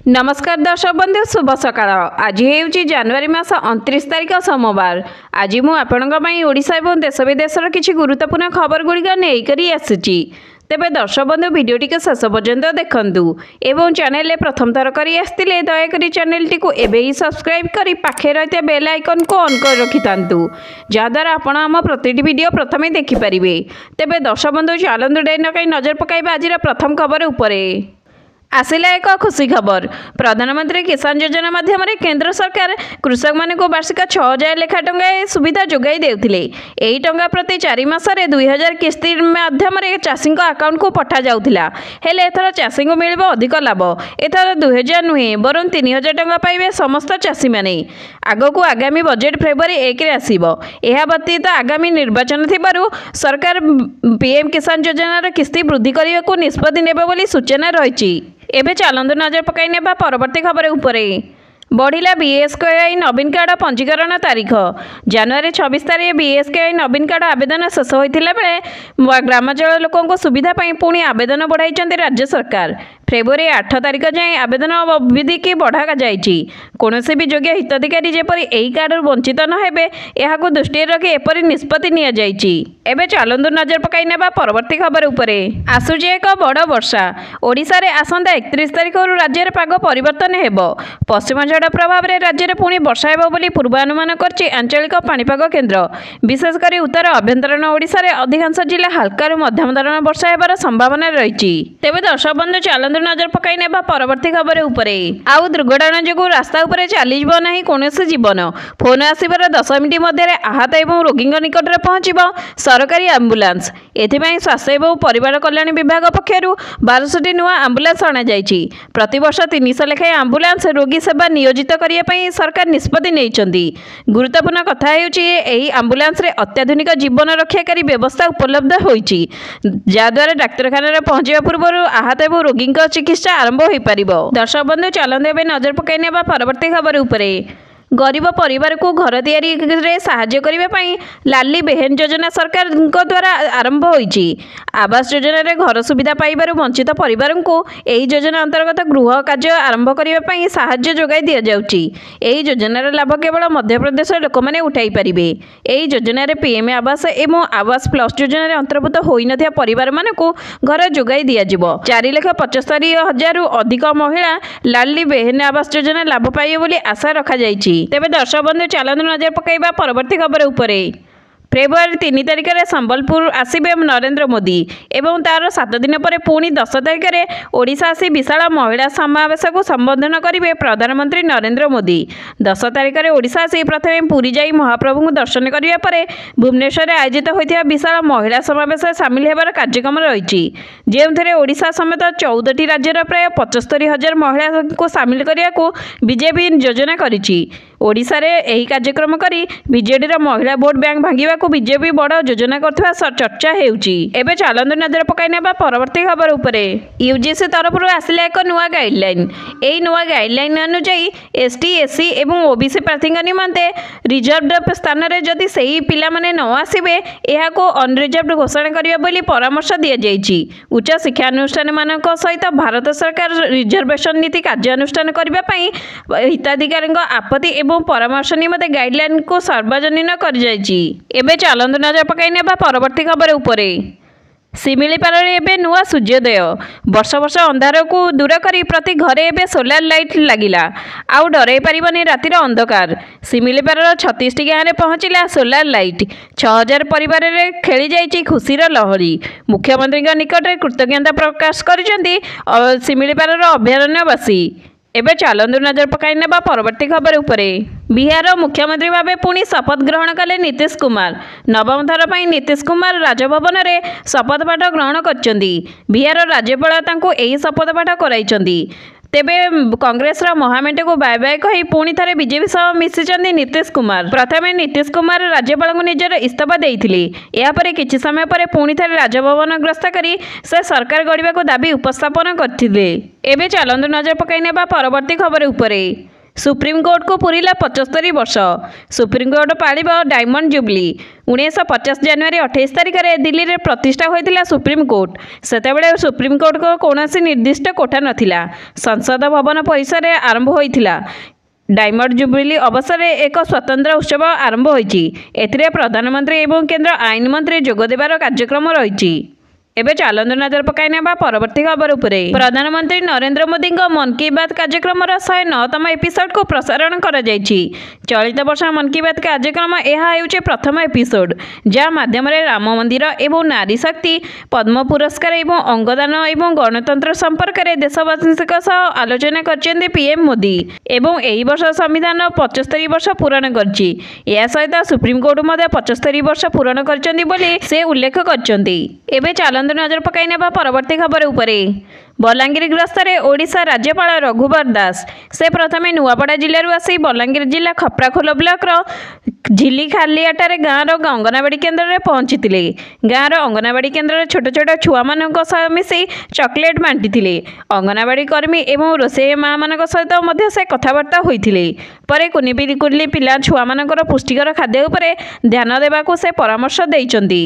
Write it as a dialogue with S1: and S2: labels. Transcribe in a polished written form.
S1: नमस्कार दर्शक बंधु शुभ सकाळ। आज हेउची जनवरी मास 29 तारिख सोमवार। आज मु आपणक पई ओडिसा एवं देश विदेशर किछि गुरुत्वपूर्ण खबर गुड़िक नहीं करी आसुची। तेबे दर्शक बंधु वीडियोटी के शेष पर्यंत देखंतु एवं चैनल ले प्रथम थर करी आस्तिले दयाकरी चैनलटी को एबे ही सब्सक्राइब करी पाखे रहते बेल आइकन को ऑन कर रखितांतु जहाद्वारा आपण आम प्रतिटी वीडियो प्रथमे देखि परिबे। तेबे दर्शक बंधु चलंतु डे न कई नजर पकाइबा आज प्रथम खबर उपरे। आसिला एक खुशी खबर। प्रधानमंत्री किसान योजना माध्यम केंद्र सरकार कृषक मान को वार्षिक 6000 लेखा टंका सुविधा जोगाई देउथिले। एही टंका प्रति 4 मासरे 2000 किस्ती माध्यम चाषी अकाउंट को पठा जाउथिला। हेले एथर चाषी को मिलिबो अधिक लाभ। एथर 2000 नुहे बरं 3000 टंका पाइबे समस्त चाषी माने। आगकू आगामी बजेट फेब्रुआरी 1 रे आसीबो। एहा व्यतीत आगामी निर्वाचन थिबारु सरकार पीएम किसान योजनार किस्ती वृद्धि करने को निष्पत्ति नेबे बोली सूचना रहिछि। एबे चलंतु नजर पकाई नेबा परवर्ती खबर उपरे। बढ़िला बीएसकेआई नवीन कार्ड पंजीकरण तारीख। जनवरी 26 तारिख बीएसकेआई नवीन कार्ड आवेदन शेष होता बेले ग्रामांचल लोकों सुविधा पुणी आवेदन बढ़ाई राज्य सरकार। फेब्रुआरी 8 तारिख जाए आवेदन अवधि की बढ़ा जाइछि। कौनसी भी योग्य हिताधिकारी जेपरी एही कार्ड वंचित न हेबे एहाकु दृष्टि रखी एपरी निष्पत्ति निया जाइछि। एबे चलंतु नजर पकाई नेबा परवर्ती खबर उपरे। आसुछि एक बड़ वर्षा। ओडिशा रे आसंता 31 तारिख राज्य पाग परिवर्तन हेबो। पश्चिम झड़ प्रभाव में राज्य में पुणी वर्षा हेबो बोली पूर्वानुमान करछि आंचलिक पाणीपाग केन्द्र। विशेषकर उत्तर आभ्यंतरीण ओडिशा रे अधिकांश जिला हल्का मध्यम धरण वर्षा हेबार संभावना रहिछि। तेबे दर्शक बंधु चलंतु नजर पकाई नेबा परवर्ती खबर उपरे। आउ दुर्घटना जोगु रास्ता उपरे चलीजिबो नाही कोनोसी जीवन। फोन आसिबार 10 मिनिट मध्य आहत एवं रोगी निकट में पहुंचब सरकारी आंबुलांस। एथिपाई स्वास्थ्य एवं परिवार कल्याण विभाग पक्षरु 1200 नुआ आंबुलांस अणा जाइछि। प्रतिवर्ष 300 लेखाएं आंबुलांस रोगी सेवा नियोजित करिया पई सरकार निष्पत्ति नेइचंती। गुरुत्वपूर्ण कथा हेउछि एही आंबुलांस रे अत्याधुनिक जीवन रक्षाकारी व्यवस्था उपलब्ध होइछि जाद्वारा डाक्तरखाना रे पहुंचवा पूर्व आहत एवं रोगी चिकित्सा आरंभ हो पारिबो। दर्शक बंधु चलंतु एबे नजर पकाई नेबा परवर्ती खबर उपरे। गरीब परिवार को घर तैयारी रे साहाय्य करने पाई लाली बेहेन योजना सरकार द्वारा आरंभ होइछि। आवास योजना रे घर सुविधा पाइबारु वंचित परिवार को एही योजना अंतर्गत गृह कार्य आरंभ करने पाई साहाय्य जोगाई दिया जाउछि। एही योजनार लाभ केवल मध्य प्रदेश लोक माने उठाई परिबे। एही योजना रे पीएम आवास एवं आवास प्लस योजना रे अंतर्भुक्त होई नथिया परिवार मानकु घर जोगाई दिया जिवो। 4,75,000 रु अधिक महिला लाली बेहेन आवास योजना लाभ पाइबे बोली आशा रखा जाइछि। तेबे दर्शक बंधु चलंतु नजर पकाइबा परवर्ती खबर उपरे। फेब्रुआरी 3 तारिख में संबलपुर आसिबे नरेंद्र मोदी एवं तार 7 दिन पर पुणी 10 तारिख में ओडिशा आसी विशाल महिला समावेश को संबोधन करेंगे प्रधानमंत्री नरेंद्र मोदी। 10 तारिख में ओडिशा आसी प्रथम पुरी जाई महाप्रभु को दर्शन करने पर भुवनेश्वर में आयोजित होता विशाल महिला समावेश सामिल होबार कार्यक्रम रही जो ओडिशा समेत 14टी राज्यर प्राय 75,000 महिला को सामिल करने को बीजेपी योजना करिछि। ओडिशा रे एही कार्यक्रम करी बीजेडी महिला भोट बैंक भांगिबा को बीजेपी बड़ योजना करथिबा चर्चा हेउची। एबे चलंतु नजर पकाई नेबा परवर्ती खबर उपरे। यूजीसी तरफ आसिला एक नुआ गाइडलाइन। एही नुआ गाइडलाइन अनुसार एसटी एससी एवं ओबीसी प्रार्थी निमंते रिजर्व स्थान रे जदि सही पिला माने न आसीबे एहा को अनरिजर्व घोषणा करिया बोली परामर्श दिया जाइछि। उच्च शिक्षा अनुष्ठान मानक सहित भारत सरकार रिजर्वेशन नीति कार्यानुष्ठान करबा पई हिताधिकारी आपत्ति परामर्श निमते गाइडलाइन को सार्वजनिक कर जाइछि। एबे चलंतु नजर पकाई नेबा परवर्ती खबर उपरे। सिमिलीपाल एबे नुआ सूर्योदय। वर्ष वर्ष अंधार को दूर करी प्रति घरे एबे सोलार लाइट लागिला। आउ डरै पारिबनी रातिर अंधकार। सिमिलीपाल 36टी गाँव में पहुंचला सोलार लाइट। 6000 परिवार रे खेली जाइछि खुशीर लहरी। मुख्यमंत्री निकट कृतज्ञता प्रकाश करिसेंती सिमिलीपाल अभयारण्यवासी। एबे चलंतु नजर पकाई नेबा परवर्ती खबर उपरे। बिहार मुख्यमंत्री भावे पुणी शपथ ग्रहण कले नीतीश कुमार। नवम थर पर नीतीश कुमार राजभवन में शपथ पाठ ग्रहण करछंती। बिहार राज्यपाल तांको एही शपथ पाठ कराइछंती। तेबे कांग्रेस महामेंट को बाय बाय कही पुणी थे बीजेपी सह मिशिचंती नीतीश कुमार। प्रथमे नीतीश कुमार राज्यपाल को निजर इस्तीफा देइथिले। यापर किछि समय पर पुणी थे राजभवन ग्रस्त करी से सरकार गढ़ा को दाबी उपस्थापन करथिले। एबे चलंतु नजर पकाई नेबा परवर्ती खबर उपरे। सुप्रीमकोर्ट को पूरीला 75 वर्ष। सुप्रीमकोर्ट पालिब डायमंड जुबली। 1950 जनवरी 28 तारिख में दिल्ली में प्रतिष्ठा होता सुप्रीमकोर्ट। सेतेबेले सुप्रीमकोर्ट को कौन निर्दिष्ट कोठा नथिला। संसद भवन परिसर में आरंभ होता। डायमंड जुबली अवसर में एक स्वतंत्र उत्सव आरंभ होती। एथिरे प्रधानमंत्री और केंद्र आईन मंत्री जोगदेवार कार्यक्रम रही। एबे चलंतु नजर पकाइनेबा परवर्ती खबर उपरे। प्रधानमंत्री नरेंद्र मोदी मन की बात कार्यक्रम 109तम एपिसोड को प्रसारण करा जायछि। चलित वर्ष मन की बात कार्यक्रम यह हेउछि प्रथम एपिसोड, जहाँ माध्यम राम मंदिर एवं नारी शक्ति, पद्म पुरस्कार एवं अंगदान एवं गणतंत्र संपर्क में देशवासी आलोचना करछन्ति पीएम मोदी। एवं एही वर्ष संविधान 75 वर्ष पूरण करछि। या सहित सुप्रीमकोर्ट मध्य 75 वर्ष पूरण करछन्ति बोली से उल्लेख करछन्ति। एबे नजर पकाइनेबा परवर्ती खबर उपरे। बलांगीर ग्रस्ତରେ ओडिशा राज्यपाल रघुवर दास से प्रथमे नुआपड़ा जिलूर आसी बलांगीर जिला खप्राखोल ब्लॉकर झिलिखालियाटारे गाँवर अंगनवाड़ी केन्द्र में पहुंची। गाँवर अंगनवाड़ी केन्द्र छोट छोट छुआ मान मिसी चॉकलेट बांटी। अंगनवाड़ी कर्मी और रोषेई माँ मान सहित से कथबार्ता होते। पर कुनी पिला छुआ मान पुष्टिकर खाद्य उपरे ध्यान देवाकू से परामर्श देइचंती।